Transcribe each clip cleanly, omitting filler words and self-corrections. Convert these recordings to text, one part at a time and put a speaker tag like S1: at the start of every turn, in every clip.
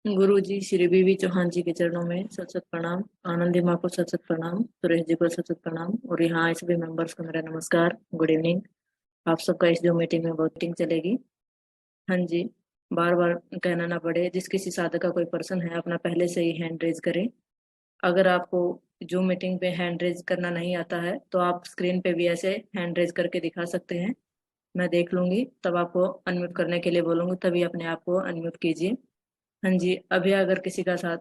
S1: गुरु जी श्री बीवी चौहान जी के चरणों में सत सत प्रणाम। आनंदी माँ को सत सत प्रणाम। सुरेश जी को सत सत प्रणाम। और यहाँ आए सभी मेंबर्स को मेरा नमस्कार, गुड इवनिंग। आप सबका इस जो मीटिंग में वोटिंग चलेगी। हाँ जी, बार बार कहना ना पड़े, जिस किसी साधक का कोई पर्सन है अपना पहले से ही हैंड रेज करें। अगर आपको जो मीटिंग पे हैंड रेज करना नहीं आता है तो आप स्क्रीन पे भी ऐसे हैंड रेज करके दिखा सकते हैं। मैं देख लूंगी, तब आपको अनम्यूट करने के लिए बोलूंगी, तभी अपने आप को अनम्यूट कीजिए। हाँ जी, अभी अगर किसी का साथ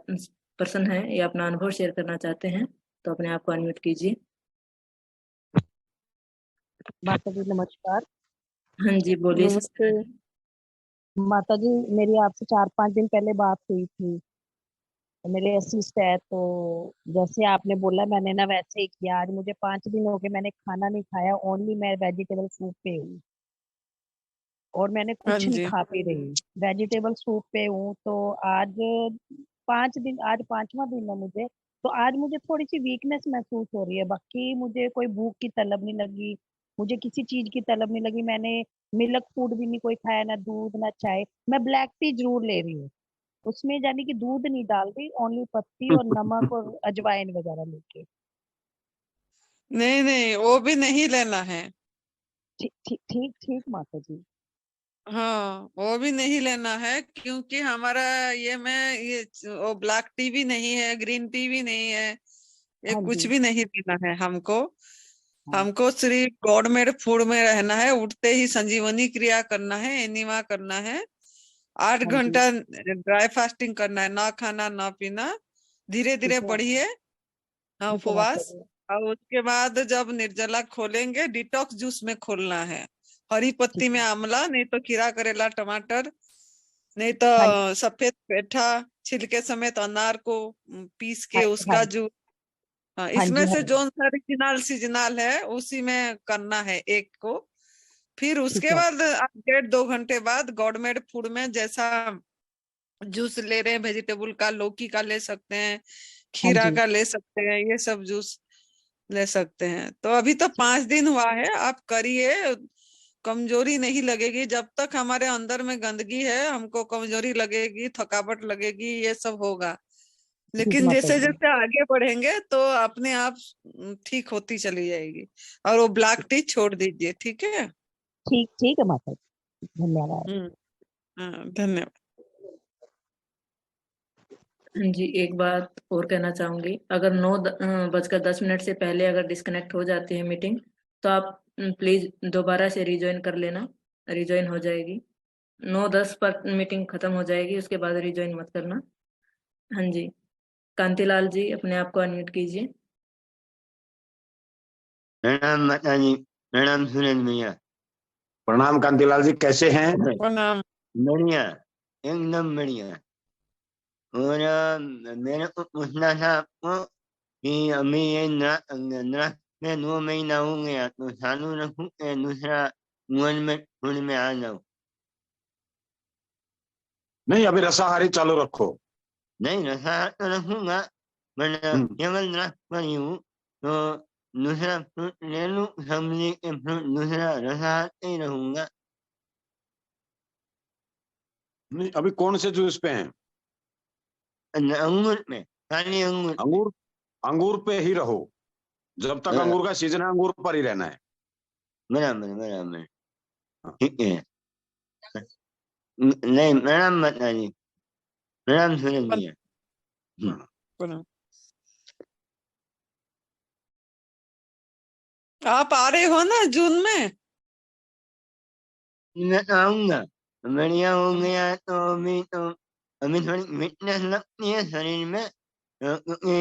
S1: पर्सन है या अपना अनुभव शेयर करना चाहते हैं तो अपने आप को अनम्यूट कीजिए।
S2: माता जी नमस्कार।
S1: हाँ जी, बोलिए
S2: नमस्ते
S1: सिस्टर जी।
S2: माता जी, मेरी आपसे 4-5 दिन पहले बात हुई थी। तो मेरे असिस्ट है, तो जैसे आपने बोला मैंने ना वैसे ही किया। आज मुझे 5 दिन हो गए, मैंने खाना नहीं खाया, ओनली मैं वेजिटेबल सूप पे हूँ और मैंने
S3: हाँ
S2: कुछ नहीं
S3: जी।
S2: खा पी रही, वेजिटेबल सूप पे हूँ। तो आज 5 दिन, आज 5वां दिन है मुझे। तो आज मुझे थोड़ी सी वीकनेस महसूस हो रही है, बाकी मुझे कोई भूख की तलब नहीं लगी, मुझे किसी चीज की तलब नहीं लगी। मैंने मिल्क फूड भी नहीं कोई खाया, ना दूध ना चाय। मैं ब्लैक टी जरूर ले रही हूँ, उसमें यानी कि दूध नहीं डाल रही, ओनली पत्ती और नमक और अजवाइन वगैरह लेके।
S3: नहीं नहीं, वो भी नहीं लेना है।
S2: ठीक ठीक ठीक ठीक माता जी।
S3: हाँ, वो भी नहीं लेना है, क्योंकि हमारा ये वो ब्लैक टी भी नहीं है, ग्रीन टी भी नहीं है, ये
S2: हाँ
S3: कुछ
S2: जी।
S3: भी नहीं पीना है हमको।
S2: हाँ
S3: हमको सिर्फ गॉड मेड फूड में रहना है, उठते ही संजीवनी क्रिया करना है, एनिमा करना है, 8
S2: हाँ जी।
S3: घंटा ड्राई फास्टिंग करना है, ना खाना ना पीना, धीरे
S2: ठीक
S3: धीरे
S2: है।
S3: बढ़िए। हाँ,
S2: ठीक है माता
S3: उपवास।
S2: जी।
S3: और उसके बाद जब निर्जला खोलेंगे, डिटॉक्स जूस में खोलना है। हरी
S2: ठीक
S3: पत्ती में
S2: है।
S3: आंवला, नहीं तो खीरा करेला टमाटर, नहीं
S2: हाँ
S3: तो सफेद पेठा, छिलके समेत अनार को पीस
S2: हाँ
S3: के
S2: हाँ
S3: उसका जूस। हाँ,
S2: हाँ
S3: इसमें
S2: जी। हाँ
S3: से
S2: जी।
S3: जो ओरिजिनल सीजनल है उसी में करना है एक को। फिर
S2: ठीक
S3: उसके
S2: है।
S3: बाद आप 1.5-2 घंटे बाद गॉडमेड फूड में जैसा जूस ले रहे हैं, वेजिटेबल का, लौकी का ले सकते हैं,
S2: हाँ
S3: खीरा
S2: जी।
S3: का ले सकते हैं, ये सब जूस ले सकते हैं। तो अभी तो 5 दिन हुआ है, आप करिए, कमजोरी नहीं लगेगी। जब तक हमारे अंदर में गंदगी है, हमको कमजोरी लगेगी, थकावट लगेगी, ये सब होगा।
S2: ठीक
S3: लेकिन
S2: माता
S3: जैसे
S2: जी।
S3: जैसे आगे बढ़ेंगे तो अपने आप ठीक होती चली जाएगी। और वो ब्लैक टी छोड़ दीजिए, ठीक है।
S2: ठीक ठीक है माता जी, धन्यवाद।
S3: हम्म। हाँ, धन्यवाद।
S1: हाँ जी, एक बात और कहना चाहूंगी, अगर 9:10 से पहले अगर डिस्कनेक्ट हो जाती है मीटिंग तो आप प्लीज दोबारा से रिज्वाइन कर लेना, रिज्वाइन हो जाएगी। 9:10 पर मीटिंग खत्म हो जाएगी, उसके बाद रिज्वाइन मत करना। हाँ जी, कांतिलाल जी अपने आप को अनम्यूट कीजिए।
S4: प्रणाम माता जी। प्रणाम सूरज भैया।
S5: प्रणाम कांतिलाल जी, कैसे हैं?
S3: प्रणाम।
S4: बढ़िया, एकदम बढ़िया। और मेरे को पूछना था आपको कि अभी ये नृत्य में 2 महीना हो गया, तो चालू रखूं या दूसरा वन में फूड में आ जाऊं?
S5: नहीं, अभी रसाहारी चालू रखो।
S4: नहीं, रसायन तो रखूंगा, पर
S5: हम्म।
S4: केवल नृत्य पर ही हूँ। तो दूसरा फ्रूट ले लूं, सब्जी के फ्रूट दूसरा रसायन ही रहूंगा।
S5: नहीं, अभी कौन से जूस पे हैं?
S4: अंगूर में, खाली अंगूर में।
S5: अंगूर। अंगूर पे ही रहो, जब तक
S4: हाँ,
S5: अंगूर का सीजन है अंगूर पर ही रहना है।
S4: बराबर बराबर।
S5: हाँ।
S4: ठीक है। नहीं, प्रणाम माता जी। प्रणाम सूरज भैया।
S5: हाँ।
S3: प्रणाम। आप आ रहे हो ना जून में?
S4: मैं तो आऊंगा, बढ़िया हो गया तो अभी थोड़ी फिटनेस लगती है शरीर में, क्योंकि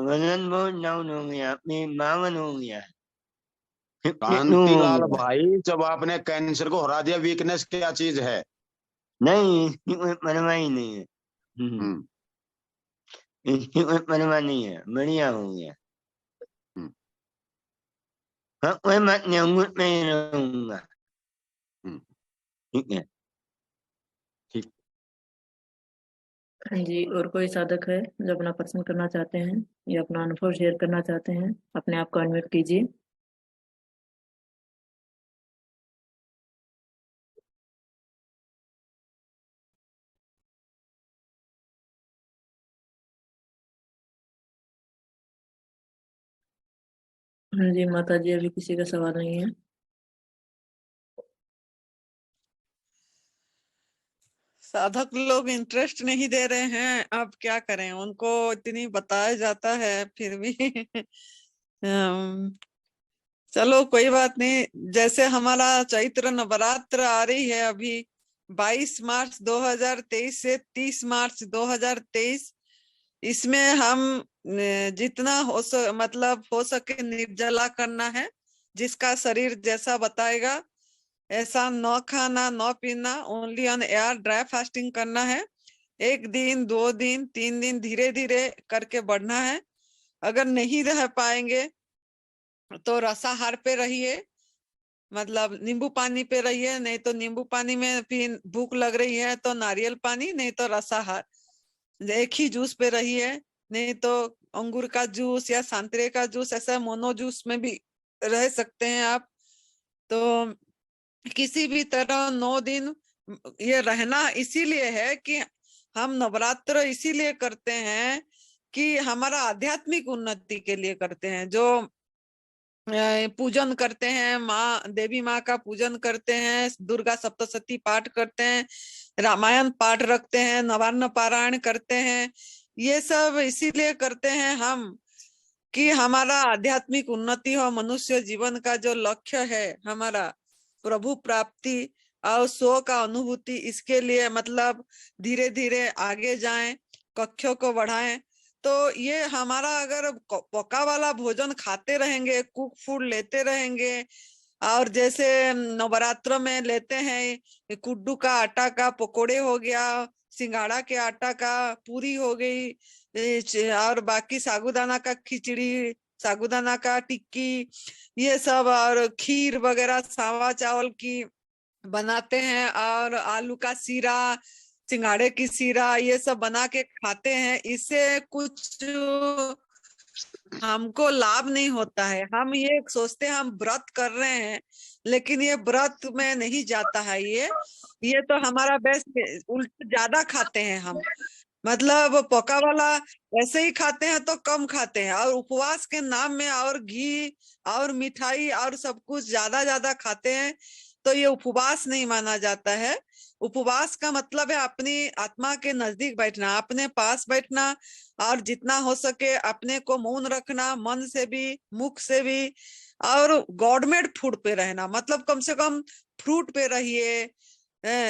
S4: वजन बहुत डाउन हो गया, अभी 52 हो गया है, 52 हो
S5: कांतिलाल
S4: गया।
S5: भाई, जब आपने कैंसर को हरा दिया, वीकनेस क्या चीज है?
S4: नहीं, इसकी कोई परवाह ही नहीं है।
S5: हम्म।
S4: इसकी कोई परवाह नहीं है, बढ़िया हो गया।
S5: हम्म।
S4: हाँ, कोई बात नहीं, अंगूर में ही रहूंगा।
S5: हम्म।
S4: ठीक है।
S5: ठीक।
S1: हाँ जी, और कोई साधक है जो अपना पर्सन करना चाहते हैं या अपना अनुभव शेयर करना चाहते हैं, अपने आप को अनम्यूट कीजिए। हाँ जी माता जी, अभी किसी का सवाल नहीं है।
S3: साधक लोग इंटरेस्ट नहीं दे रहे हैं, अब क्या करें, उनको इतनी बताया जाता है फिर भी चलो कोई बात नहीं। जैसे हमारा चैत्र नवरात्र आ रही है अभी 22 मार्च 2023 से 30 मार्च 2023, इसमें हम जितना मतलब हो सके निर्जला करना है। जिसका शरीर जैसा बताएगा ऐसा, न खाना न पीना, only on air, dry fasting करना है। 1 दिन 2 दिन 3 दिन धीरे धीरे करके बढ़ना है। अगर नहीं रह पाएंगे तो रसाहार पे रहिए, मतलब नींबू पानी पे रहिए, नहीं तो नींबू पानी में फिर भूख लग रही है तो नारियल पानी, नहीं तो रसाहार। एक ही जूस पे रहिए, नहीं तो अंगूर का जूस या संतरे का जूस, ऐसा मोनो जूस में भी रह सकते हैं आप। तो किसी भी तरह 9 दिन ये रहना इसीलिए है कि हम नवरात्र इसीलिए करते हैं कि हमारा आध्यात्मिक उन्नति के लिए करते हैं। जो पूजन करते हैं, माँ देवी माँ का पूजन करते हैं, दुर्गा सप्तशती पाठ करते हैं, रामायण पाठ रखते हैं, नवान्न पारायण करते हैं, ये सब इसीलिए करते हैं हम कि हमारा आध्यात्मिक उन्नति हो। मनुष्य जीवन का जो लक्ष्य है हमारा प्रभु प्राप्ति और स्व का अनुभूति, इसके लिए मतलब धीरे धीरे आगे जाएं, कक्षों को बढ़ाएं। तो ये हमारा अगर पका वाला भोजन खाते रहेंगे, कुक फूड लेते रहेंगे, और जैसे नवरात्र में लेते हैं कुड्डू का आटा का पकोड़े हो गया, सिंगाड़ा के आटा का पूरी हो गई, और बाकी साबूदाना का खिचड़ी, साबूदाना का टिक्की, ये सब, और खीर वगैरह सावा चावल की बनाते हैं, और आलू का सीरा, सिंगाड़े की सीरा, ये सब बना के खाते हैं। इससे कुछ हमको लाभ नहीं होता है। हम ये सोचते हैं हम व्रत कर रहे हैं, लेकिन ये व्रत में नहीं जाता है। ये तो हमारा बेस्ट, उल्टा ज्यादा खाते हैं हम, मतलब पका वाला ऐसे ही खाते हैं तो कम खाते हैं, और उपवास के नाम में और घी और मिठाई और सब कुछ ज्यादा ज्यादा खाते हैं, तो ये उपवास नहीं माना जाता है। उपवास का मतलब है अपनी आत्मा के नजदीक बैठना, अपने पास बैठना, और जितना हो सके अपने को मौन रखना, मन से भी मुख से भी, और गॉडमेड फूड पे रहना, मतलब कम से कम फ्रूट पे रहिए,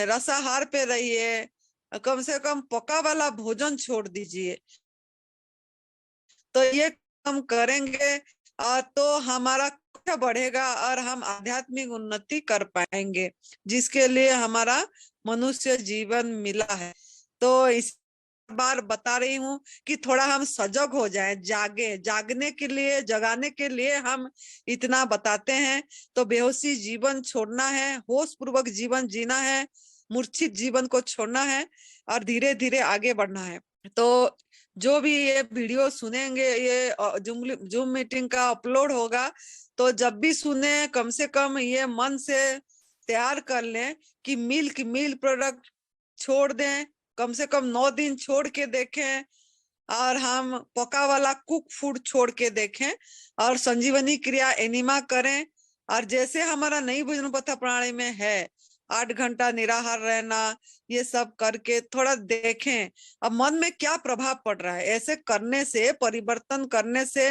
S3: रसाहार पे रहिए, कम से कम पका वाला भोजन छोड़ दीजिए। तो ये हम करेंगे और तो हमारा लक्ष्य बढ़ेगा और हम आध्यात्मिक उन्नति कर पाएंगे, जिसके लिए हमारा मनुष्य जीवन मिला है। तो इस बार बता रही हूँ कि थोड़ा हम सजग हो जाएं, जागे, जागने के लिए, जगाने के लिए हम इतना बताते हैं। तो बेहोशी जीवन छोड़ना है, होश पूर्वक जीवन जीना है, मूर्छित जीवन को छोड़ना है और धीरे धीरे आगे बढ़ना है। तो जो भी ये वीडियो सुनेंगे, ये जूम मीटिंग का अपलोड होगा, तो जब भी सुने कम से कम ये मन से तैयार कर लें कि मिल्क प्रोडक्ट छोड़ दें, कम से कम 9 दिन छोड़ के देखें, और हम पका वाला कुक फूड छोड़ के देखें, और संजीवनी क्रिया एनिमा करें। और जैसे हमारा नई भोजन पथा प्रणाली में है 8 घंटा निराहार रहना, ये सब करके थोड़ा देखें अब मन में क्या प्रभाव पड़ रहा है। ऐसे करने से, परिवर्तन करने से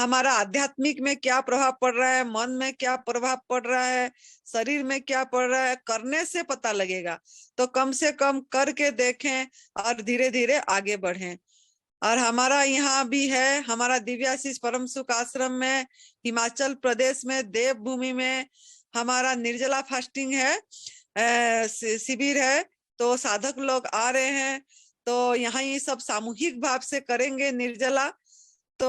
S3: हमारा आध्यात्मिक में क्या प्रभाव पड़ रहा है, मन में क्या प्रभाव पड़ रहा है, शरीर में क्या पड़ रहा है, करने से पता लगेगा। तो कम से कम करके देखें और धीरे धीरे आगे बढ़ें। और हमारा यहाँ भी है, हमारा दिव्याशीष परम सुख आश्रम में हिमाचल प्रदेश में देवभूमि में हमारा निर्जला फास्टिंग है, शिविर है। तो साधक लोग आ रहे हैं, तो यहाँ ये सब सामूहिक भाव से करेंगे निर्जला। तो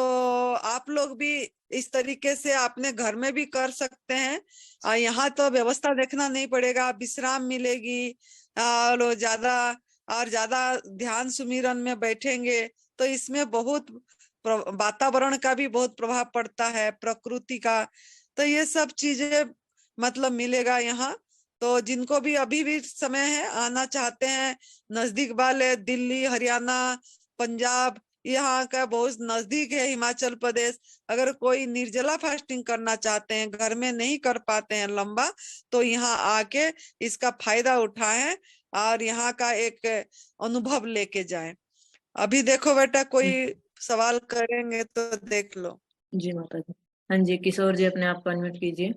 S3: आप लोग भी इस तरीके से अपने घर में भी कर सकते हैं। और यहाँ तो व्यवस्था देखना नहीं पड़ेगा, विश्राम मिलेगी, और ज्यादा ध्यान सुमिरन में बैठेंगे तो इसमें बहुत वातावरण का भी बहुत प्रभाव पड़ता है, प्रकृति का। तो ये सब चीजें मतलब मिलेगा यहाँ। तो जिनको भी अभी भी समय है, आना चाहते हैं, नजदीक वाले दिल्ली, हरियाणा, पंजाब, यहाँ का बहुत नजदीक है हिमाचल प्रदेश। अगर कोई निर्जला फास्टिंग करना चाहते हैं, घर में नहीं कर पाते हैं लंबा, तो यहाँ आके इसका फायदा उठाएं और यहाँ का एक अनुभव लेके जाएं। अभी देखो बेटा, कोई सवाल करेंगे तो देख लो।
S1: जी माता जी। हाँ जी, किशोर जी अपने आप को अनम्यूट कीजिए।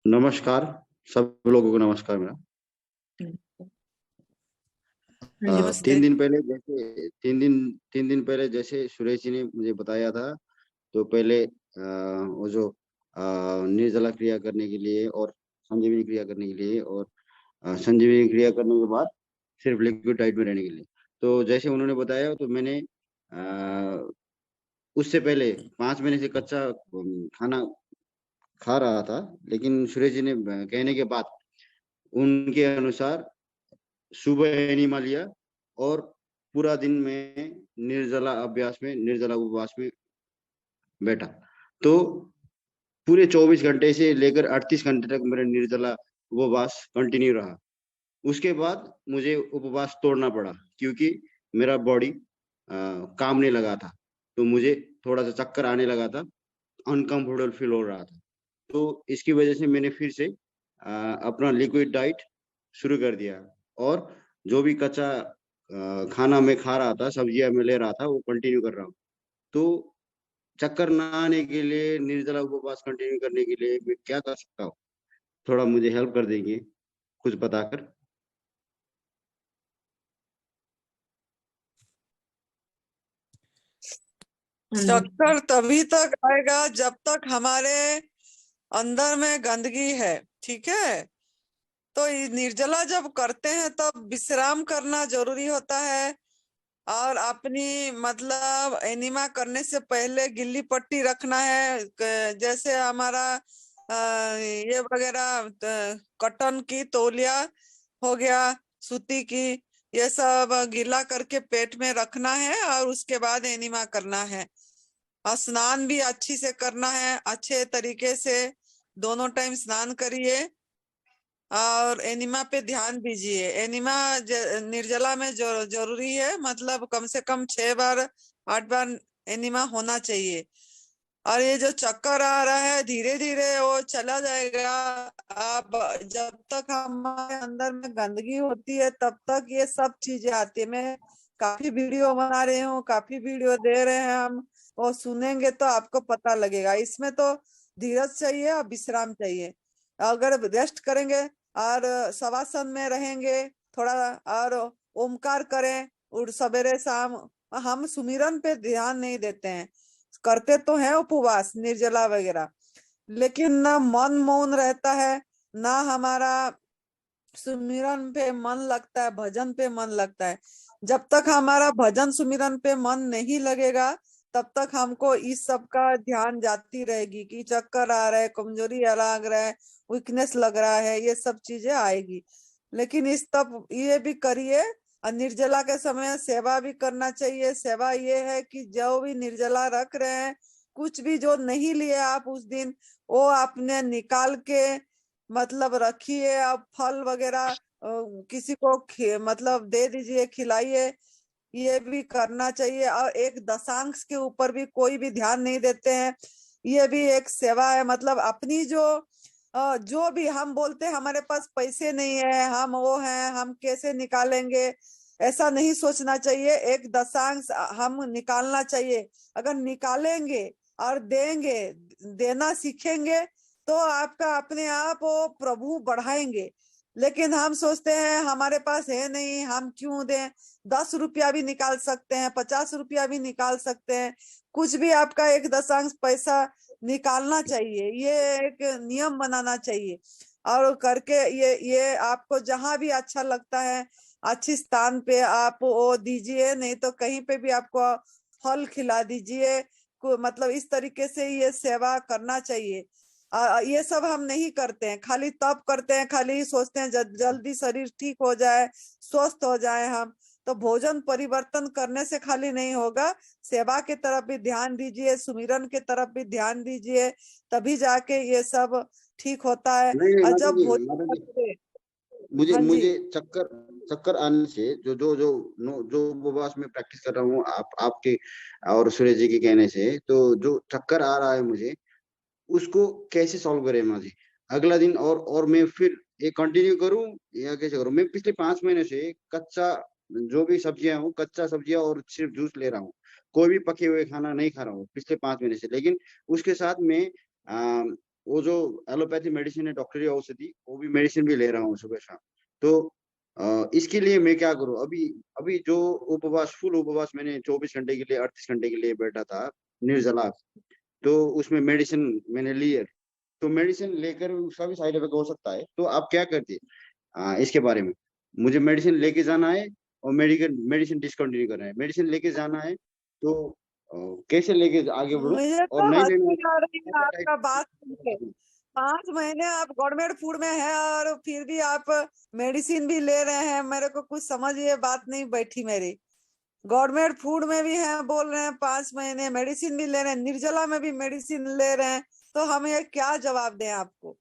S6: नमस्कार, सब लोगों को नमस्कार मेरा।
S1: हाँ जी,
S3: नमस्ते।
S6: 3 दिन पहले जैसे सुरेश जी ने मुझे बताया था, तो पहले वो जो निर्जला क्रिया करने के लिए और संजीवनी क्रिया करने के लिए, और संजीवनी क्रिया करने के बाद सिर्फ लिक्विड डाइट में रहने के लिए, तो जैसे उन्होंने बताया तो मैंने उससे पहले 5 महीने से कच्चा खाना खा रहा था, लेकिन सुरेश जी ने कहने के बाद उनके अनुसार सुबह एनिमा लिया और पूरा दिन में निर्जला अभ्यास में, निर्जला उपवास में बैठा। तो पूरे 24 घंटे से लेकर 38 घंटे तक मेरा निर्जला उपवास कंटिन्यू रहा। उसके बाद मुझे उपवास तोड़ना पड़ा क्योंकि मेरा बॉडी काम नहीं लगा था, तो मुझे थोड़ा सा चक्कर आने लगा था, अनकंफर्टेबल फील हो रहा था। तो इसकी वजह से मैंने फिर से अपना लिक्विड डाइट शुरू कर दिया, और जो भी कच्चा खाना मैं खा रहा था, सब्जियां मैं ले रहा था, वो कंटिन्यू कर रहा हूँ। तो चक्कर ना आने के लिए, निर्जला उपवास कंटिन्यू करने के लिए मैं क्या कर सकता हूँ? थोड़ा मुझे हेल्प कर देंगे कुछ बताकर?
S3: चक्कर तभी तक आएगा जब तक हमारे अंदर में गंदगी है, ठीक है। तो ये निर्जला जब करते हैं तब विश्राम करना जरूरी होता है, और अपनी मतलब एनिमा करने से पहले गिल्ली पट्टी रखना है। जैसे हमारा ये वगैरह कॉटन की तौलिया हो गया, सूती की, ये सब गीला करके पेट में रखना है और उसके बाद एनिमा करना है। और स्नान भी अच्छी से करना है, अच्छे तरीके से दोनों टाइम स्नान करिए और एनिमा पे ध्यान दीजिए। एनिमा निर्जला में जरूरी है, मतलब कम से कम 6 बार 8 बार एनिमा होना चाहिए। और ये जो चक्कर आ रहा है धीरे धीरे वो चला जाएगा। आप जब तक हमारे अंदर में गंदगी होती है तब तक ये सब चीजें आती है। मैं काफी वीडियो बना रही हूँ, काफी वीडियो दे रहे हैं हम, वो सुनेंगे तो आपको पता लगेगा। इसमें तो धीरज चाहिए और विश्राम चाहिए। अगर रेस्ट करेंगे और शवासन में रहेंगे थोड़ा, और ओमकार करें और सवेरे शाम, हम सुमिरन पे ध्यान नहीं देते हैं। करते तो हैं उपवास निर्जला वगैरह, लेकिन ना मन मौन रहता है, ना हमारा सुमिरन पे मन लगता है, भजन पे मन लगता है। जब तक हमारा भजन सुमिरन पे मन नहीं लगेगा तब तक हमको इस सब का ध्यान जाती रहेगी कि चक्कर आ रहा है, कमजोरी लग रहा है, वीकनेस लग रहा है, ये सब चीजें आएगी। लेकिन इस तब ये भी करिए, और निर्जला के समय सेवा भी करना चाहिए। सेवा ये है कि जो भी निर्जला रख रहे हैं, कुछ भी जो नहीं लिए आप उस दिन, वो आपने निकाल के मतलब रखिए। आप फल वगैरह किसी को मतलब दे दीजिए, खिलाइए, ये भी करना चाहिए। और एक दशांश के ऊपर भी कोई भी ध्यान नहीं देते हैं, ये भी एक सेवा है। मतलब अपनी जो भी हम बोलते हैं हमारे पास पैसे नहीं है, हम वो हैं, हम कैसे निकालेंगे, ऐसा नहीं सोचना चाहिए। एक दशांश हम निकालना चाहिए। अगर निकालेंगे और देंगे, देना सीखेंगे, तो आपका अपने आप वो प्रभु बढ़ाएंगे। लेकिन हम सोचते हैं हमारे पास है नहीं, हम क्यों दें। 10 रुपया भी निकाल सकते हैं, 50 रुपया भी निकाल सकते हैं, कुछ भी आपका एक दशांश पैसा निकालना चाहिए। ये एक नियम बनाना चाहिए, और करके ये आपको जहां भी अच्छा लगता है, अच्छी स्थान पे आप वो दीजिए, नहीं तो कहीं पे भी आपको फल खिला दीजिए। मतलब इस तरीके से ये सेवा करना चाहिए। ये सब हम नहीं करते हैं, खाली तब करते हैं, खाली सोचते हैं जल्दी शरीर ठीक हो जाए, स्वस्थ हो जाए हम। तो भोजन परिवर्तन करने से खाली नहीं होगा, सेवा की तरफ भी ध्यान दीजिए, सुमिरन की तरफ भी ध्यान दीजिए, तभी जाके ये सब ठीक होता है।
S6: नहीं
S3: और
S6: माता
S3: जब
S6: जी,
S3: भोजन
S6: माता जी,
S3: करते
S6: मुझे
S3: हाँ जी।
S6: मुझे चक्कर चक्कर आने से जो उपवास में प्रैक्टिस कर रहा हूँ आपके और सूर्य जी के कहने से, तो जो चक्कर आ रहा है मुझे, उसको कैसे सॉल्व करें माँ जी? अगला दिन और मैं फिर ये कंटिन्यू करूं या कैसे करूं? मैं पिछले 5 महीने से कच्चा जो भी सब्जियां हूँ, कच्चा सब्जियां और सिर्फ जूस ले रहा हूँ। कोई भी पके हुए खाना नहीं खा रहा हूँ पिछले 5 महीने से। लेकिन उसके साथ में आ, वो जो एलोपैथी मेडिसिन है, डॉक्टरी औषधि, वो भी मेडिसिन भी ले रहा हूँ सुबह शाम। तो इसके लिए मैं क्या करूं? अभी अभी जो उपवास, फुल उपवास मैंने 24 घंटे के लिए, 38 घंटे के लिए बैठा था निर्जला, तो उसमें मेडिसिन मैंने ली है। तो मेडिसिन लेकर उसका भी साइड इफेक्ट हो सकता है, तो आप क्या करते हैं इसके बारे में? मुझे मेडिसिन लेके जाना है और मेडिकल मेडिसिन डिसकंटिन्यू करना है। मेडिसिन लेके जाना है तो कैसे लेके आगे बढ़ूं?
S3: मुझे
S6: और
S3: तो
S6: नहीं लेना
S3: हंसी
S6: है
S3: आ रही
S6: तो
S3: है
S6: क्या
S3: आपका बात सुन के।
S6: डाइट?
S3: 5 महीने आप गवर्नमेंट फूड में है और फिर भी आप मेडिसिन भी ले रहे हैं। मेरे को कुछ समझ ये बात नहीं बैठी मेरी। गवर्नमेंट फूड में भी है, बोल रहे हैं 5 महीने मेडिसिन भी ले रहे हैं, निर्जला में भी मेडिसिन ले रहे हैं, तो हम ये क्या जवाब दें आपको?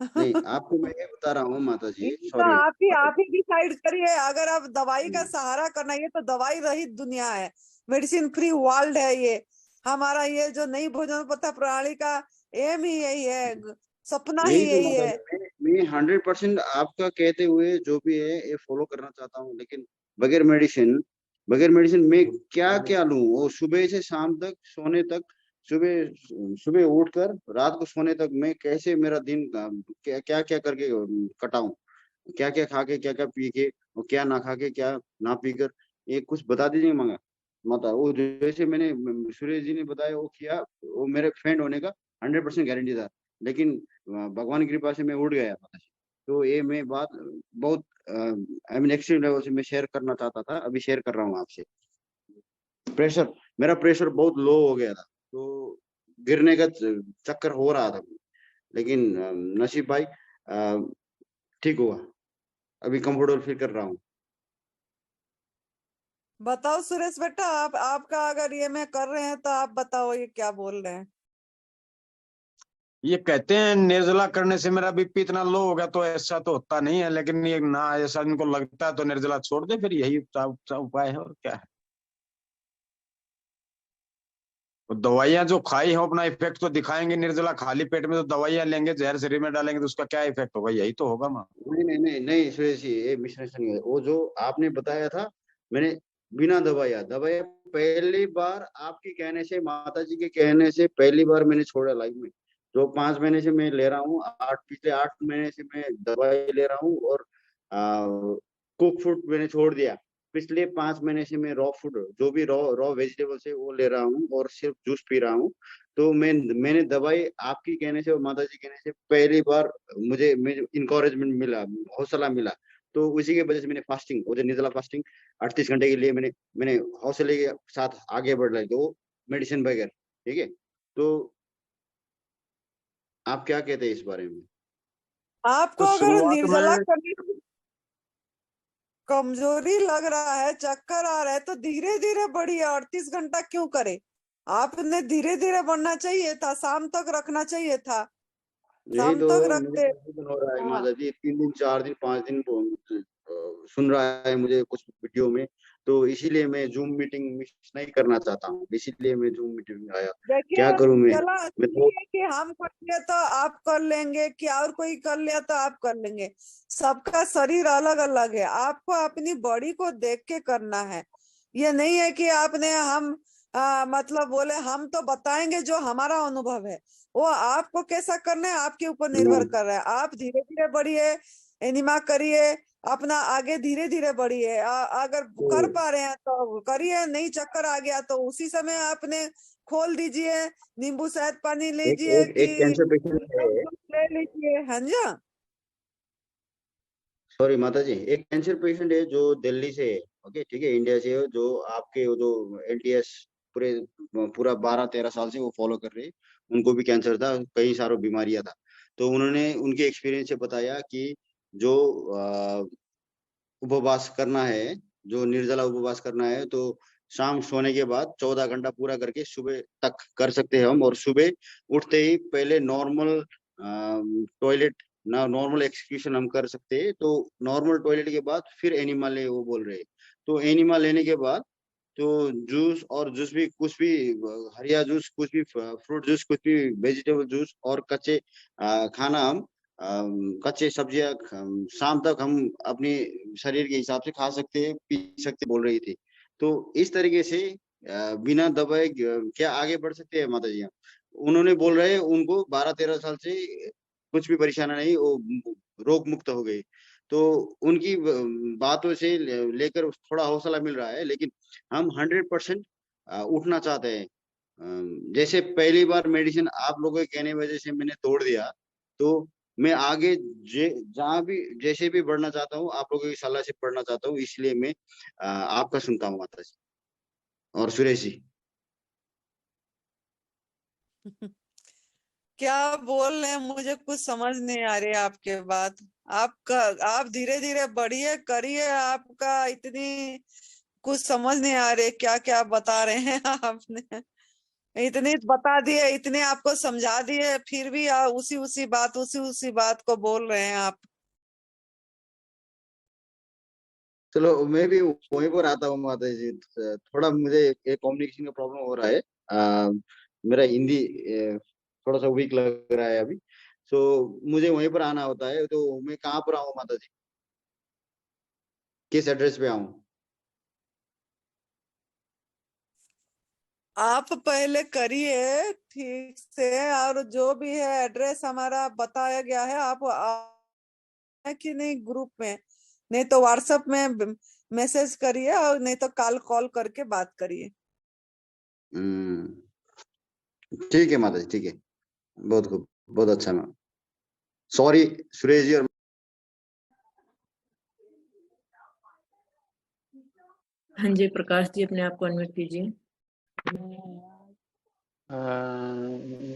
S6: नहीं, आपको मैं ये बता रहा हूँ माता जी,
S3: ये तो
S6: सॉरी
S3: आप ही डिसाइड करिए। अगर आप दवाई का
S6: हम्म,
S3: सहारा करना, ये तो दवाई रहित दुनिया है, मेडिसिन फ्री वर्ल्ड है ये। हमारा ये जो नई भोजन पथा प्रणाली का एम ही यही है, सपना ही
S6: यही तो
S3: यही
S6: माता
S3: है।
S6: जी, मैं 100% आपका कहते हुए जो भी है ये फॉलो करना चाहता हूँ। लेकिन बगैर मेडिसिन बगैर मेडिसिन मैं क्या क्या लूं? वो सुबह से शाम तक सोने तक, सुबह सुबह उठकर रात को सोने तक मैं कैसे मेरा दिन क्या क्या क्या करके कटाऊं? क्या क्या खा के, क्या क्या पी के, और क्या ना खा के, क्या ना पी कर, ये कुछ बता दीजिए मांगा माता। वो जैसे मैंने सूर्य जी ने बताया वो किया, वो मेरे फ्रेंड होने का 100% गारंटी था। लेकिन भगवान की कृपा से मैं उठ गया माता जी। तो ये मैं बात बहुत आई मीन एक्सट्रीम लेवल से मैं शेयर करना चाहता था, अभी शेयर कर रहा हूँ आपसे। प्रेशर मेरा प्रेशर बहुत लो हो गया था, तो गिरने का चक्कर हो रहा था। लेकिन नसीब भाई ठीक हुआ, अभी कंफर्टेबल फील कर रहा हूँ।
S3: बताओ सुरेश बेटा, आप आपका अगर ये में कर रहे हैं तो आप बताओ ये क्या बोल रहे हैं।
S5: ये कहते हैं निर्जला करने से मेरा बीपी इतना लो हो गया, तो ऐसा तो होता नहीं है, लेकिन ये ना ऐसा इनको लगता है तो निर्जला छोड़ दे, फिर यही उपाय है, और क्या है। तो दवाइयां जो खाई हो अपना इफेक्ट तो दिखाएंगे। निर्जला खाली पेट में तो दवाइयां लेंगे, जहर शरीर में डालेंगे, तो उसका क्या इफेक्ट होगा? यही तो होगा माँ।
S6: नहीं नहीं नहीं नहीं सुरेश जी, ये मिसअंडरस्टैंडिंग है। वो जो आपने बताया था, मैंने बिना दवाया दवाया पहली बार आपके कहने से, माता जी के कहने से पहली बार मैंने छोड़ा लाइफ में। जो 5 महीने से मैं ले रहा हूँ, पिछले 8 महीने से मैं दवाई ले रहा हूँ, और कुक फूड मैंने छोड़ दिया। पिछले 5 महीने से मैं रॉ फूड, जो भी रॉ रॉ वेजिटेबल्स है वो ले रहा हूँ, और सिर्फ जूस पी रहा हूँ। तो मैंने दवाई आपकी कहने से और माता जी कहने से पहली बार मुझे इंकरेजमेंट मिला, हौसला मिला। तो उसी की वजह से मैंने फास्टिंग, वो जो निर्जला फास्टिंग 38 घंटे के लिए मैंने मैंने हौसले के साथ आगे बढ़ रहा है, तो मेडिसिन बगैर। ठीक है, तो आप क्या कहते हैं इस बारे में?
S3: आपको
S5: तो
S3: अगर
S5: शुरुआत
S3: निर्जला
S5: में
S3: करने की कमजोरी लग रहा है, चक्कर आ रहा है, तो धीरे धीरे बढ़िए। 38 घंटा क्यों करे? आपने धीरे धीरे बढ़ना चाहिए था, शाम तक रखना चाहिए था,
S6: यही
S3: शाम
S6: तो
S3: तक
S6: मुझे
S3: रखते।
S6: कंफ्यूजन हो रहा है
S3: हाँ,
S6: माता जी, 3 दिन 4 दिन 5 दिन सुन रहा है मुझे कुछ वीडियो में। तो इसीलिए मैं जूम मीटिंग मिस नहीं करना चाहता हूँ, इसीलिए मैं जूम मीटिंग में आया। क्या
S3: देखिए
S6: करूं
S3: चला
S6: मैं
S3: नहीं
S6: तो
S3: है कि हम कर लिया तो आप कर लेंगे, कि और कोई कर लिया तो आप कर लेंगे। सबका शरीर अलग अलग है, आपको अपनी बॉडी को देख के करना है। ये नहीं है कि आपने हम मतलब बोले हम तो बताएंगे जो हमारा अनुभव है। वो आपको कैसा करना है आपके ऊपर निर्भर कर रहा है। आप धीरे धीरे बढ़िए, एनिमा करिए, अपना आगे धीरे धीरे बढ़िए। अगर कर
S6: तो
S3: पा रहे हैं तो करिए, नहीं चक्कर आ गया तो उसी समय आपने खोल दीजिए, नींबू शहद पानी
S6: एक
S3: लीजिए
S6: एक
S3: कि
S6: एक कैंसर पेशेंट है,
S3: जूस ले लीजिए। हाँ जी,
S6: सॉरी माता जी, एक कैंसर पेशेंट है जो दिल्ली से है। ओके ठीक है, इंडिया से है, जो आपके वो जो एलटीएस पूरे पूरा 12-13 साल से वो फॉलो कर रहे हैं। उनको भी कैंसर था, कई सारी बीमारियां था। तो उन्होंने उनके एक्सपीरियंस से बताया कि जो उपवास करना है, जो निर्जला उपवास करना है, तो शाम सोने के बाद 14 घंटा पूरा करके सुबह तक कर सकते हैं हम। और सुबह उठते ही पहले नॉर्मल टॉयलेट ना नॉर्मल एक्सक्यूशन हम कर सकते हैं। तो नॉर्मल टॉयलेट के बाद फिर एनिमा ले, वो बोल रहे हैं। तो एनिमा लेने के बाद तो जूस और जूस भी कुछ भी, हरिया जूस कुछ भी, फ्रूट जूस कुछ भी, वेजिटेबल जूस और कच्चे खाना हम कच्चे सब्जियां शाम तक हम अपने शरीर के हिसाब से खा सकते हैं, पी सकते, बोल रही थी। तो इस तरीके से बिना दवाई क्या आगे बढ़ सकते हैं माता जी? उन्होंने बोल रहे हैं उनको 12-13 साल से कुछ भी परेशानी नहीं, वो रोग मुक्त हो गए। तो उनकी बातों से लेकर थोड़ा हौसला मिल रहा है। लेकिन हम 100% उठना चाहते हैं। जैसे पहली बार मेडिसिन आप लोगों के कहने की वजह से मैंने तोड़ दिया, तो मैं आगे जहाँ भी जैसे भी बढ़ना चाहता हूँ, आप लोगों की सलाह से बढ़ना चाहता हूँ। इसलिए मैं आपका सुनता हूँ माता जी और सुरेश जी।
S3: क्या बोल रहे हैं, मुझे कुछ समझ नहीं आ रही है आपके बात। आप धीरे धीरे बढ़िए, करिए। आपका इतनी कुछ समझ नहीं आ रही क्या क्या बता रहे हैं आपने। इतनी बता दिए, इतने आपको समझा दिए, फिर भी उसी उसी बात को बोल रहे हैं आप।
S6: चलो मैं भी वहीं पर आता हूँ माता जी। थोड़ा मुझे एक कम्युनिकेशन का प्रॉब्लम हो रहा है। मेरा हिंदी थोड़ा सा वीक लग रहा है अभी, तो मुझे वहीं पर आना होता है। तो मैं कहाँ पर आऊँ माता जी, किस एड्रेस पे आऊँ?
S3: आप पहले करिए ठीक से, और जो भी है एड्रेस हमारा बताया गया है, आप कि नहीं ग्रुप में, नहीं तो व्हाट्सएप में मैसेज करिए, और नहीं तो कॉल करके बात करिए।
S6: ठीक है माता जी, ठीक है। बहुत खूब, बहुत अच्छा मैम। सॉरी सुरेश जी। और
S1: हाँ जी प्रकाश जी, अपने आप को अनम्यूट कीजिए।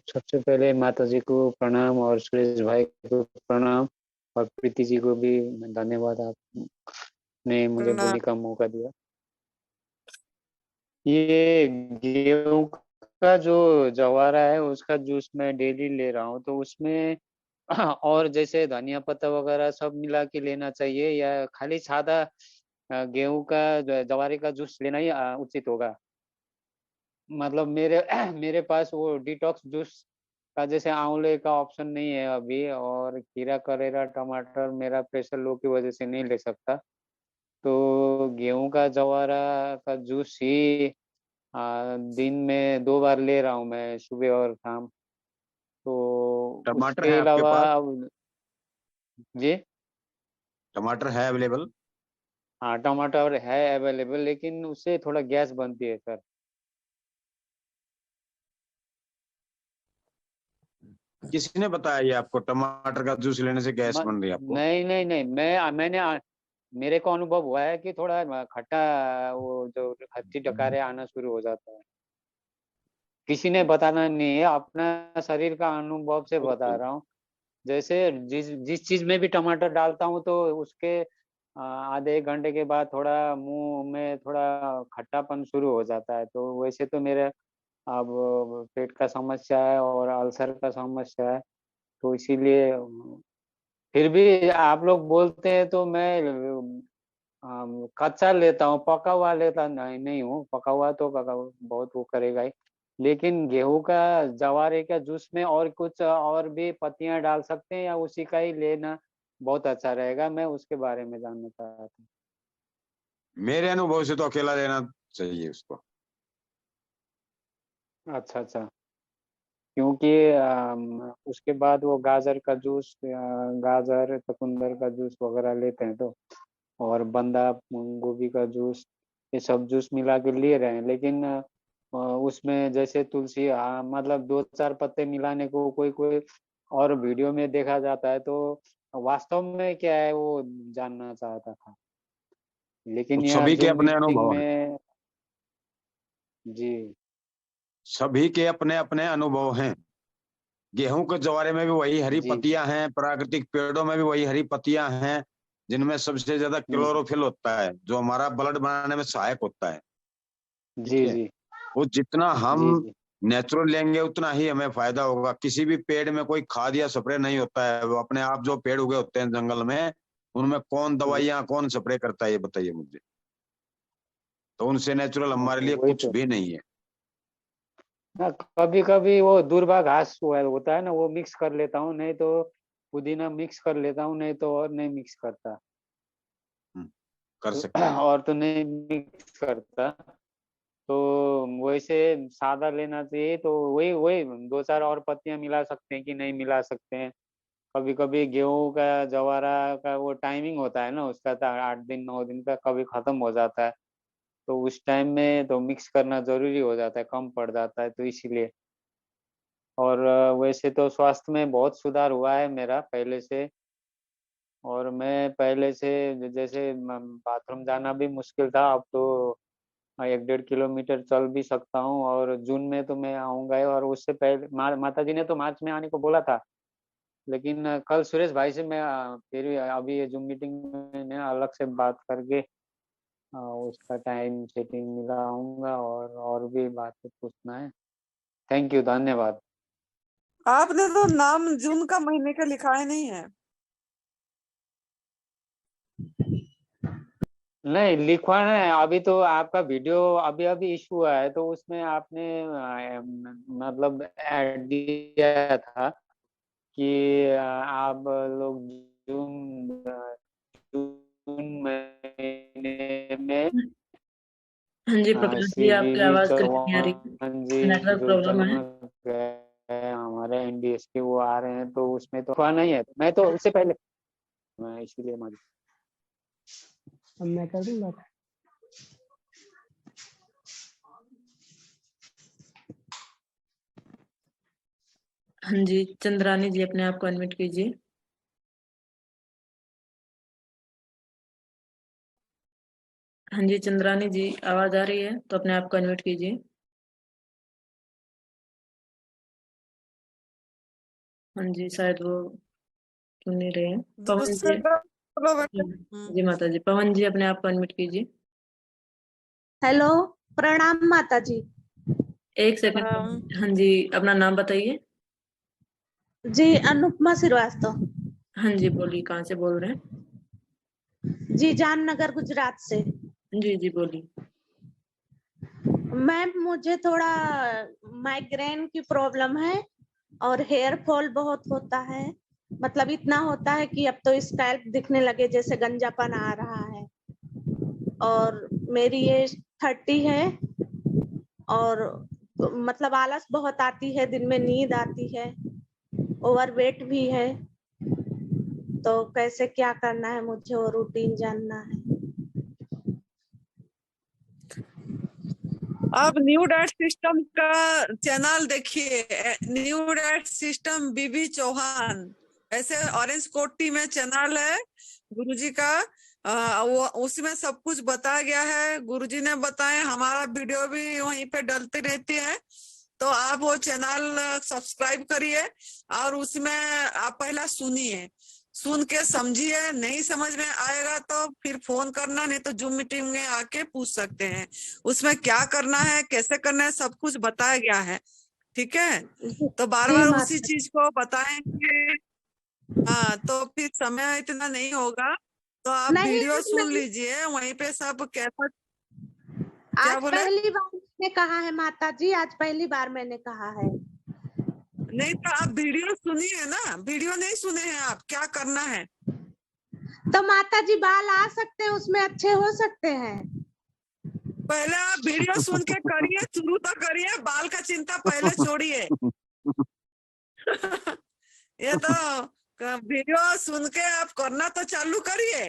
S7: सबसे पहले माता जी को प्रणाम और सुरेश भाई को प्रणाम, और प्रीति जी को भी धन्यवाद, आपने मुझे बोलने का मौका दिया। ये गेहूं का जो जवारा है उसका जूस मैं डेली ले रहा हूँ, तो उसमें और जैसे धनिया पत्ता वगैरह सब मिला के लेना चाहिए, या खाली सादा गेहूं का जवारे का जूस लेना ही उचित होगा? मतलब मेरे मेरे पास वो डिटॉक्स जूस का जैसे आंवले का ऑप्शन नहीं है अभी, और खीरा करेला टमाटर मेरा प्रेशर लो की वजह से नहीं ले सकता, तो गेहूं का जवारा का जूस ही दिन में 2 बार ले रहा हूँ मैं, सुबह और शाम। तो
S5: टमाटर
S7: उसके
S5: है आपके
S7: अलावा
S5: पास?
S7: जी
S5: टमाटर है अवेलेबल?
S7: हाँ, टमाटर है अवेलेबल, लेकिन उससे थोड़ा गैस बनती है सर।
S5: किसने बताया ये आपको टमाटर का जूस लेने से गैस बन रही है आपको?
S7: नहीं नहीं नहीं, मैंने मेरे को अनुभव हुआ है कि थोड़ा खट्टा, वो जो हत्ती डकारे आना शुरू हो जाता है। किसी ने बताना नहीं है, अपना शरीर का अनुभव से बता रहा हूँ। जैसे जिस चीज में भी टमाटर डालता हूँ तो उसके आधे 1 घंटे के बाद थोड़ा मुंह में थोड़ा खट्टापन शुरू हो जाता है। तो वैसे तो मेरे अब पेट का समस्या है और अल्सर का समस्या है, तो इसीलिए फिर भी आप लोग बोलते हैं तो मैं कच्चा लेता हूँ, पका हुआ लेता नहीं हूँ। पका हुआ तो बहुत वो करेगा ही, लेकिन गेहूं का जवारे का जूस में और कुछ और भी पत्तियां डाल सकते हैं, या उसी का ही लेना बहुत अच्छा रहेगा? मैं उसके बारे में जानना चाहता हूँ।
S5: मेरे अनुभव से तो अकेला लेना चाहिए उसको।
S7: अच्छा अच्छा, क्योंकि उसके बाद वो गाजर का जूस, गाजर चुकंदर का जूस वगैरह लेते हैं, तो और बंदा गोभी का जूस, ये सब जूस मिला के ले रहे हैं। लेकिन उसमें जैसे तुलसी, मतलब 2-4 पत्ते मिलाने को कोई कोई और वीडियो में देखा जाता है, तो वास्तव में क्या है वो जानना चाहता था। लेकिन यह
S5: सभी के
S7: जूम
S5: अपने
S7: मीटिंग
S5: अनुभव हैं।
S7: में जी
S5: सभी के अपने अपने अनुभव हैं। गेहूं के ज्वारे में भी वही हरी
S7: जी जी
S5: पत्तियां हैं, प्राकृतिक पेड़ों में भी वही हरी पत्तियां हैं, जिनमें सबसे ज्यादा
S7: हम्म,
S5: क्लोरोफिल होता है, जो हमारा ब्लड बनाने में सहायक होता है।
S7: जी
S5: ठीक है।
S7: जी
S5: वो जितना
S7: जी
S5: हम
S7: जी
S5: नेचुरल लेंगे उतना ही हमें फायदा होगा। किसी भी पेड़ में कोई खाद या स्प्रे नहीं होता है, वो अपने आप जो पेड़ उगे होते हैं जंगल में, उनमें कौन दवाइयां कौन स्प्रे करता है ये बताइए मुझे। तो उनसे नेचुरल हमारे लिए
S7: वही
S5: कुछ
S7: तो
S5: भी नहीं है।
S7: कभी कभी वो दूर्वा घास होता है ना, वो मिक्स कर लेता हूँ, नहीं तो पुदीना मिक्स कर लेता हूँ, नहीं तो और नहीं मिक्स करता।
S5: कर सकते हैं।
S7: और तो नहीं मिक्स करता, तो वैसे सादा लेना चाहिए। तो वही वही 2-4 और पत्तियां मिला सकते हैं कि नहीं मिला सकते हैं। कभी कभी गेहूं का जवारा का वो टाइमिंग होता है ना उसका, तो 8 दिन 9 दिन का कभी खत्म हो जाता है, तो उस टाइम में तो मिक्स करना जरूरी हो जाता है, कम पड़ जाता है, तो इसीलिए। और वैसे तो स्वास्थ्य में बहुत सुधार हुआ है मेरा पहले से। और मैं पहले से जैसे बाथरूम जाना भी मुश्किल था, अब तो 1-1.5 किलोमीटर चल भी सकता हूँ। और जून में तो मैं आऊंगा ही, और उससे पहले माता जी ने तो मार्च में आने को बोला था, लेकिन कल सुरेश भाई से मैं फिर अभी ये जूम मीटिंग में अलग से बात करके उसका टाइम सेटिंग मिलाऊंगा, और भी बातें पूछना है। थैंक यू, धन्यवाद।
S3: आपने तो नाम जून का महीने का लिखा है नहीं है?
S7: नहीं लिखवाना है, अभी तो आपका वीडियो अभी अभी इशू हुआ है, तो उसमें आपने मतलब ऐड दिया था कि आप लोग जून जून महीने में
S1: हाँ जी प्रकाश जी, आपकी
S7: CVV
S1: आवाज क्लियर नहीं आ रही,
S7: चौहान जी
S1: नेटवर्क
S7: जो
S1: प्रॉब्लम है।
S7: चमक गए हमारे NDS के, वो आ रहे हैं, तो उसमें तो नहीं है। मैं तो उससे पहले मैं इसीलिए
S2: मैं कर दूंगा।
S1: हाँ जी चंद्रानी जी, अपने आप को अनम्यूट कीजिए। हाँ जी चंद्रानी जी, आवाज आ रही है तो अपने आप को अनम्यूट कीजिए। हाँ जी शायद वो सुन नहीं रहे हैं। पवन
S3: दूसरे
S1: जी,
S3: का बोलो बेटा।
S1: जी माता जी, पवन जी अपने आप को अनम्यूट कीजिए।
S8: हेलो, प्रणाम माता जी।
S1: एक सेकंड। हाँ जी अपना नाम बताइए।
S8: जी अनुपमा श्रीवास्तव।
S1: हाँ जी बोलिए, कहाँ से बोल रहे हैं?
S8: जी जामनगर गुजरात से।
S1: जी जी बोलिए।
S8: मैम मुझे थोड़ा माइग्रेन की प्रॉब्लम है और हेयर फॉल बहुत होता है। मतलब इतना होता है कि अब तो स्कैल्प दिखने लगे जैसे गंजापन आ रहा है। और मेरी एज 30 है और मतलब आलस बहुत आती है, दिन में नींद आती है, ओवरवेट भी है। तो कैसे क्या करना है मुझे, वो रूटीन जानना है।
S3: आप न्यू डाइट सिस्टम का चैनल देखिए, न्यू डाइट सिस्टम बीबी चौहान, ऐसे ऑरेंज कोटी में चैनल है गुरुजी का। वो उसमें सब कुछ बताया गया है, गुरुजी ने बताए, हमारा वीडियो भी वहीं पे डलती रहती है। तो आप वो चैनल सब्सक्राइब करिए और उसमें आप पहला सुनिए, सुन के समझिए। नहीं समझ में आएगा तो फिर फोन करना, नहीं तो जूम मीटिंग में आके पूछ सकते हैं। उसमें क्या करना है, कैसे करना है, सब कुछ बताया गया है। ठीक है, तो बार बार उसी चीज को बताएंगे हाँ तो फिर समय इतना नहीं होगा। तो आप वीडियो सुन लीजिए, वहीं पे सब कैसा। क्या
S8: आज
S3: बोले?
S8: पहली बार मैंने कहा है माता जी, आज पहली बार मैंने कहा है।
S3: नहीं तो आप वीडियो सुनिए ना, वीडियो नहीं सुने हैं आप, क्या करना है।
S8: तो माता जी बाल आ सकते हैं उसमें, अच्छे हो सकते हैं।
S3: पहले आप वीडियो सुन के करिए, शुरू तो करिए, बाल का चिंता पहले छोड़िए। ये तो वीडियो सुन के आप करना तो चालू करिए,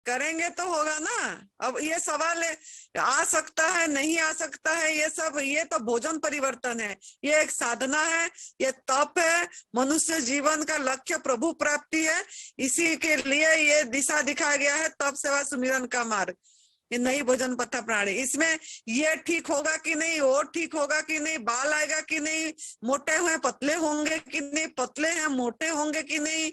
S3: करेंगे तो होगा ना। अब ये सवाल है, आ सकता है नहीं आ सकता है, ये सब, ये तो भोजन परिवर्तन है, ये एक साधना है, ये तप है। मनुष्य जीवन का लक्ष्य प्रभु प्राप्ति है, इसी के लिए ये दिशा दिखाया गया है, तप सेवा सुमिरन का मार्ग, ये नई भोजन पथा प्रणाली। इसमें ये ठीक होगा कि नहीं, वो ठीक होगा कि नहीं, बाल आएगा कि नहीं, मोटे हुए पतले होंगे कि नहीं, पतले हैं मोटे होंगे कि नहीं,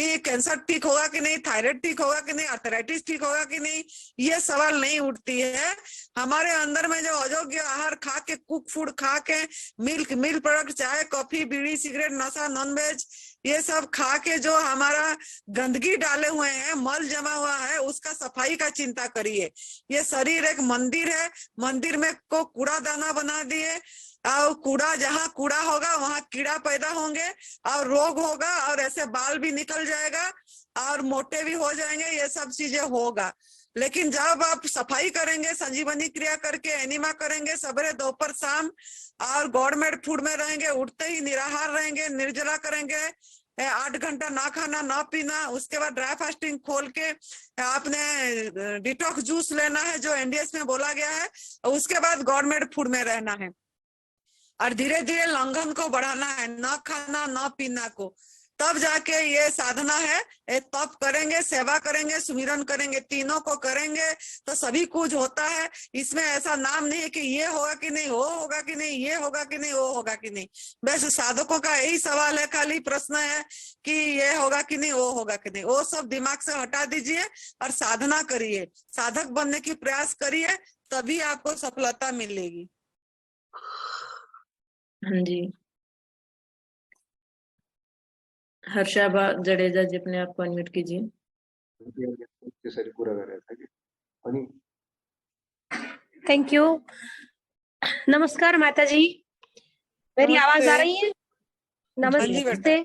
S3: कि कैंसर ठीक होगा कि नहीं, थायराइड ठीक होगा कि नहीं, आर्थराइटिस ठीक होगा कि नहीं, ये सवाल नहीं उठती है। हमारे अंदर में जो अयोग्य आहार खा के, कुक फूड खा के, मिल प्रोडक्ट, चाय, कॉफी, बीड़ी, सिगरेट, नशा, नॉन वेज, ये सब खा के जो हमारा गंदगी डाले हुए हैं, मल जमा हुआ है, उसका सफाई का चिंता करिए। ये शरीर एक मंदिर है, मंदिर में को कूड़ा दाना बना दिए, और कूड़ा, जहाँ कूड़ा होगा वहां कीड़ा पैदा होंगे और रोग होगा, और ऐसे बाल भी निकल जाएगा और मोटे भी हो जाएंगे, ये सब चीजें होगा। लेकिन जब आप सफाई करेंगे, संजीवनी क्रिया करके एनिमा करेंगे, सवेरे दोपहर शाम, और गवर्नमेंट फूड में रहेंगे, उठते ही निराहार रहेंगे, निर्जला करेंगे, 8 घंटा ना खाना ना पीना, उसके बाद ड्राई फास्टिंग खोल के आपने डिटॉक्स जूस लेना है जो एनडीएस में बोला गया है, उसके बाद गवर्नमेंट फूड में रहना है, और धीरे धीरे लंघन को बढ़ाना है, न खाना न पीना को। तब जाके ये साधना है, ये तप करेंगे, सेवा करेंगे, सुमिरन करेंगे, तीनों को करेंगे तो सभी कुछ होता है। इसमें ऐसा नाम नहीं है कि ये होगा कि नहीं, वो होगा कि नहीं, ये होगा कि नहीं, वो होगा कि नहीं। बस साधकों का यही सवाल है, खाली प्रश्न है कि ये होगा कि नहीं, वो होगा कि नहीं। वो सब दिमाग से हटा दीजिए और साधना करिए, साधक बनने की प्रयास करिए, तभी आपको सफलता मिलेगी।
S1: हाँ जी, हर्षाबा जडेजा जी, अपने आप को अनम्यूट कीजिए।
S9: Thank you. नमस्कार माता जी, मेरी आवाज आ रही है? नमस्ते।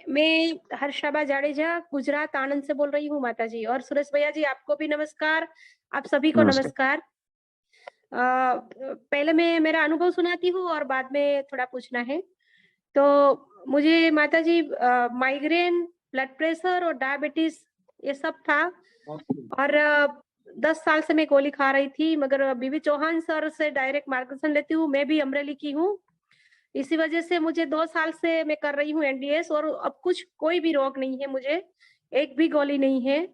S9: मैं हर्षाबा जाडेजा गुजरात आनंद से बोल रही हूँ माता जी। और सुरेश भैया जी, आपको भी नमस्कार, आप सभी को नमस्कार। पहले मैं मेरा अनुभव सुनाती हूँ और बाद में थोड़ा पूछना है। तो मुझे माता जी माइग्रेन, ब्लड प्रेशर और डायबिटीज ये सब था, और 10 साल से मैं गोली खा रही थी, मगर बीवी चौहान सर से डायरेक्ट मार्गदर्शन लेती हूँ। मैं भी अमरेली की हूँ, इसी वजह से मुझे 2 साल से मैं कर रही हूँ एनडीएस, और अब कोई भी रोग नहीं है, मुझे एक भी गोली नहीं है,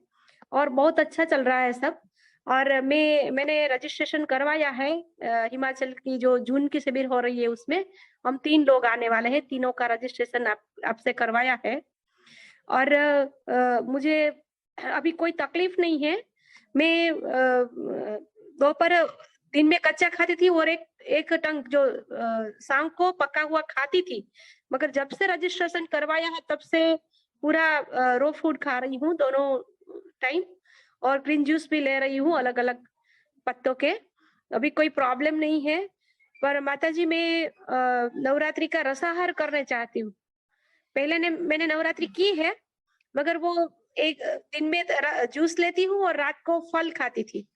S9: और बहुत अच्छा चल रहा है सब। और मैंने रजिस्ट्रेशन करवाया है हिमाचल की जो जून की शिविर हो रही है, उसमें हम 3 लोग आने वाले हैं, तीनों का रजिस्ट्रेशन आपसे करवाया है। और मुझे अभी कोई तकलीफ नहीं है। मैं दोपहर दिन में कच्चा खाती थी और एक टंक जो शाम को पका हुआ खाती थी, मगर जब से रजिस्ट्रेशन करवाया है तब से पूरा रो फूड खा रही हूँ दोनों टाइम, और ग्रीन जूस भी ले रही हूँ अलग अलग पत्तों के। अभी कोई प्रॉब्लम नहीं है। पर माता जी, मैं नवरात्रि का रसाहार करना चाहती हूँ। पहले मैंने नवरात्रि की है, मगर वो एक दिन में जूस लेती हूँ और रात को फल खाती थी,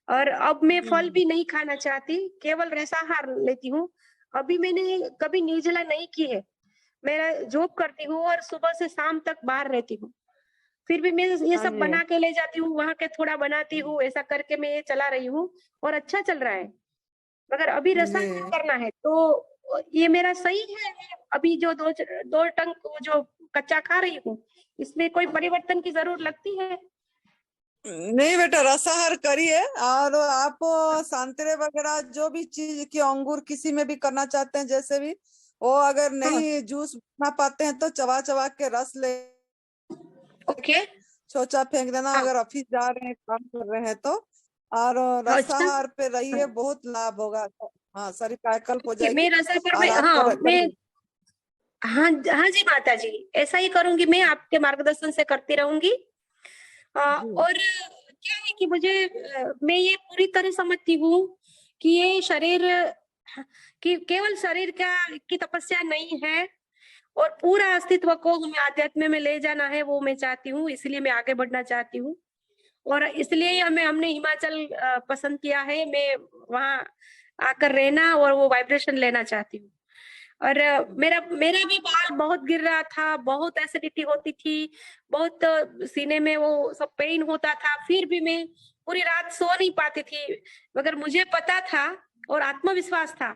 S9: और अब मैं फल भी नहीं खाना चाहती, केवल रसाहार लेती हूँ। अभी मैंने कभी निर्जला नहीं की है। मेरा जॉब करती हूँ और सुबह से शाम तक बाहर रहती हूँ, फिर भी मैं ये सब बना के ले जाती हूँ, वहां के थोड़ा बनाती हूँ, ऐसा करके मैं ये चला रही हूँ और अच्छा चल रहा है। मगर अभी रसाहार करना है, तो ये मेरा सही है? अभी जो दो टंक जो कच्चा खा रही हूँ, इसमें कोई परिवर्तन की जरूरत लगती है?
S3: नहीं बेटा, रसाहार करिए, और आप संतरे वगैरह जो भी चीज की, अंगूर किसी में भी करना चाहते हैं जैसे भी, वो अगर नहीं जूस बना पाते हैं तो चबा चबा के रस ले,
S9: ओके,
S3: छोचा फेंक देना अगर ऑफिस जा रहे हैं, काम कर रहे हैं तो। और रसाहार पे रहिए, बहुत लाभ होगा। हाँ, शरीर कायकल्प हो जाएगी।
S9: मैं रसाहार में हाँ जी माता जी, ऐसा ही करूंगी, मैं आपके मार्गदर्शन से करती रहूंगी। और क्या है कि मैं ये पूरी तरह समझती हूँ कि ये शरीर कि केवल शरीर की तपस्या नहीं है, और पूरा अस्तित्व को हमें आध्यात्म में ले जाना है, वो मैं चाहती हूँ। इसलिए मैं आगे बढ़ना चाहती हूँ, और इसलिए हमने हिमाचल पसंद किया है। मैं वहां आकर रहना और वो वाइब्रेशन लेना चाहती हूँ। और मेरा भी बाल बहुत गिर रहा था, बहुत एसिडिटी होती थी, बहुत सीने में वो सब पेन होता था, फिर भी मैं पूरी रात सो नहीं पाती थी। मगर मुझे पता था और आत्मविश्वास था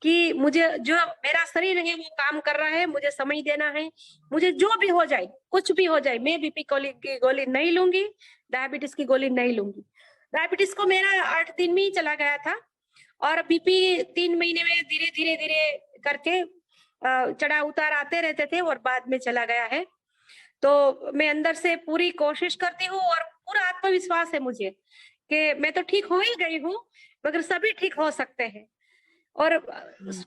S9: कि मुझे जो मेरा शरीर है वो काम कर रहा है, मुझे समय देना है। मुझे जो भी हो जाए, कुछ भी हो जाए, मैं बीपी की गोली नहीं लूंगी, डायबिटीज की गोली नहीं लूंगी। डायबिटीज को मेरा 8 दिन में ही चला गया था, और बीपी 3 महीने में धीरे धीरे करके चढ़ा उतार आते रहते थे, और बाद में चला गया है। तो मैं अंदर से पूरी कोशिश करती हूँ और पूरा आत्मविश्वास है मुझे कि मैं तो ठीक हो ही गई हूँ, मगर सभी ठीक हो सकते हैं। और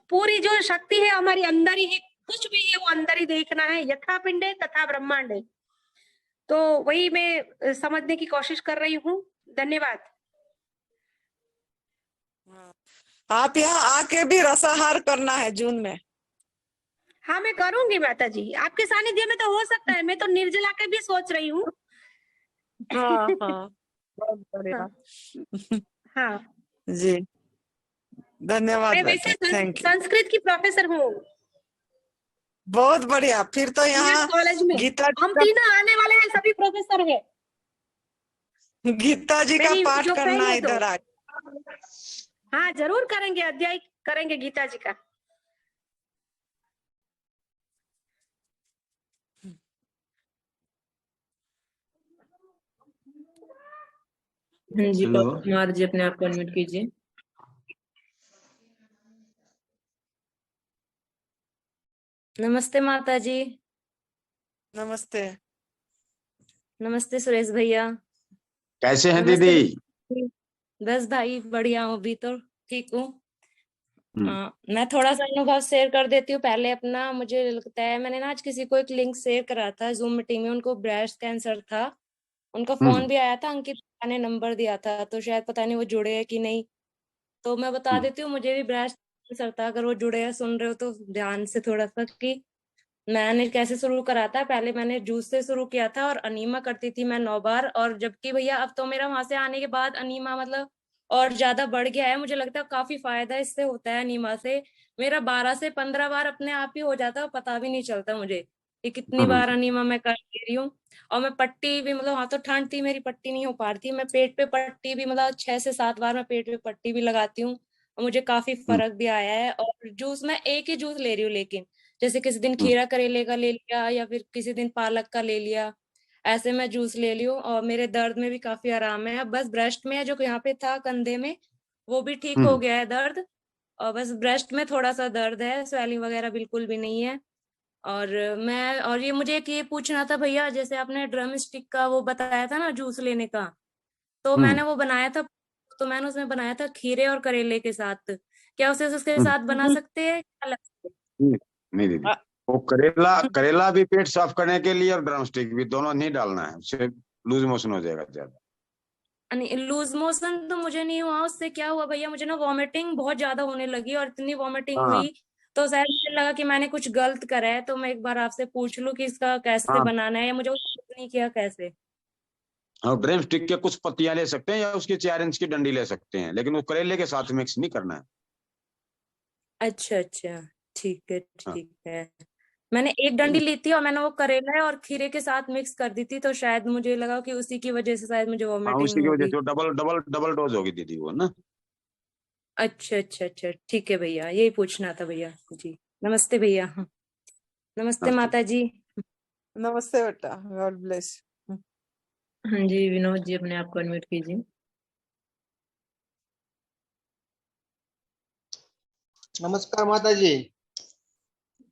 S9: पूरी जो शक्ति है हमारी अंदर ही है, कुछ भी है वो अंदर ही देखना है, यथा पिंडे तथा ब्रह्मांडे। तो वही मैं समझने की कोशिश कर रही हूँ। धन्यवाद।
S3: आप यहाँ आके भी रसाहार करना है जून में।
S9: हाँ मैं करूंगी माता जी, आपके सानिध्य में तो हो सकता है। मैं तो निर्जला के भी सोच रही हूँ।
S3: हाँ हाँ, बहुत बढ़िया।
S9: हाँ
S3: जी, धन्यवाद
S9: मैं
S3: बेटा,
S9: वैसे
S3: थैंक यू।
S9: संस्कृत की प्रोफेसर हूँ
S3: बहुत बढ़िया। फिर तो यहाँ
S9: कॉलेज में।
S3: गीता जी
S9: हम
S3: का
S9: तीनों आने वाले हैं, सभी प्रोफेसर हैं।
S3: गीता जी का
S9: मेरी
S3: पाठ
S9: जो
S3: करना
S9: फ्रेंड है
S3: इधर
S9: तो
S3: आ।
S9: हाँ जरूर करेंगे, अध्याय करेंगे गीता जी का।
S1: हाँ जी,
S4: हेलो।
S1: पवन कुमार जी अपने आप को अनम्यूट कीजिए।
S10: नमस्ते माता जी।
S3: नमस्ते।
S10: नमस्ते सुरेश भैया।
S5: कैसे हैं
S10: नमस्ते
S5: दीदी?
S10: बस भाई बढ़िया हूँ, अभी तो ठीक हूँ।
S5: हम्म,
S10: मैं थोड़ा सा अनुभव शेयर कर देती हूँ पहले अपना। मुझे लगता है मैंने ना आज किसी को एक लिंक शेयर करा था जूम मीटिंग में, उनको ब्रेस्ट कैंसर था, उनका फोन भी आया था, अंकित ने नंबर दिया था, तो शायद पता नहीं वो जुड़े हैं कि नहीं। तो मैं बता देती हूँ, मुझे भी ब्रेस्ट कैंसर था। अगर वो जुड़े हैं, सुन रहे हो तो ध्यान से थोड़ा सा कि मैंने कैसे शुरू करा था। पहले मैंने जूस से शुरू किया था और अनीमा करती थी मैं 9 बार। और जबकि भैया अब तो मेरा वहां से आने के बाद अनीमा मतलब और ज्यादा बढ़ गया है। मुझे लगता है काफी फायदा इससे होता है अनीमा से। मेरा 12 से 15 बार अपने आप ही हो जाता है, पता भी नहीं चलता मुझे कि कितनी बार अनीमा मैं कर ले रही हूँ। और मैं पट्टी भी, मतलब वहां तो ठंड थी, मेरी पट्टी नहीं हो पा रही थी, मैं पेट पे पट्टी भी, मतलब 6 से 7 बार मैं पेट पे पट्टी भी लगाती हूँ और मुझे काफी फर्क भी आया है। और जूस मैं एक ही जूस ले रही हूँ, लेकिन जैसे किसी दिन खीरा करेले का ले लिया या फिर किसी दिन पालक का ले लिया, ऐसे मैं जूस ले ली हूँ। और मेरे दर्द में भी काफी आराम है। अब बस ब्रेस्ट में जो यहाँ पे था कंधे में, वो भी ठीक हो गया है दर्द। और बस ब्रेस्ट में थोड़ा सा दर्द है, स्वेलिंग वगैरह बिल्कुल भी नहीं है। और ये मुझे एक ये पूछना था भैया, जैसे आपने ड्रम स्टिक का वो बताया था ना जूस लेने का, तो मैंने वो बनाया था, तो मैंने उसमें बनाया था खीरे और करेले के साथ। क्या उसे उसके साथ बना सकते हैं अलग से?
S5: नहीं दीदी, वो करेला करेला भी पेट साफ करने के लिए और ड्रम स्टिक भी, दोनों नहीं डालना है, उससे लूज मोशन हो जाएगा ज्यादा।
S10: लूज मोशन तो मुझे नहीं हुआ। उससे क्या हुआ भैया, मुझे ना वॉमिटिंग बहुत ज्यादा होने लगी और इतनी वॉमिटिंग
S5: हाँ
S10: हुई, तो शायद मुझे लगा कि मैंने कुछ गलत करा है। तो मैं एक बार आपसे पूछ लूं कि इसका कैसे
S5: हाँ,
S10: बनाना है, मुझे वो नहीं किया कैसे।
S5: और ड्रम स्टिक के कुछ पत्तियां ले सकते हैं या उसकी 4 इंच की डंडी ले सकते हैं, लेकिन वो करेले के साथ मिक्स नहीं करना है।
S10: अच्छा अच्छा, ठीक है
S5: हाँ,
S10: ठीक है। मैंने एक डंडी ली थी और मैंने वो करेला और खीरे के साथ मिक्स कर दी थी, तो शायद मुझे लगा कि उसी की वजह से शायद मुझे
S5: हाँ,
S10: वॉमिटिंग
S5: उसी की वजह
S10: होगी।
S5: से डबल डबल डबल डोज होगी दीदी वो ना।
S10: अच्छा अच्छा अच्छा, ठीक है भैया, यही पूछना था भैया जी। नमस्ते भैया। नमस्ते
S5: नमस्ते।
S10: माता जी।
S3: नमस्ते बेटा, गॉड ब्लेस।
S1: हाँ जी, विनोद जी अपने आप को अनम्यूट कीजिए।
S11: नमस्कार माता जी।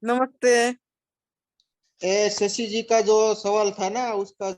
S3: नमस्ते।
S11: शशि जी का जो सवाल था ना, उसका